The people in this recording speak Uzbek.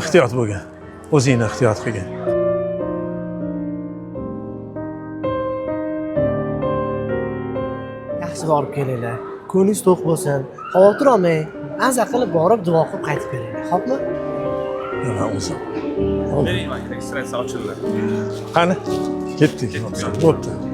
Ehtiyot bo'lgin. O'zingni ehtiyot qilgin. Yaxshi borib kelinglar. Ko'nglingiz to'q bo'lsin. Xavotir olmang. Azza qilib borib duo qilib qaytib kelinglar. Xo'pmi? Nima o'zim. Bering, registratsiya ochildi. Qani? Ketdik. Bo'pti.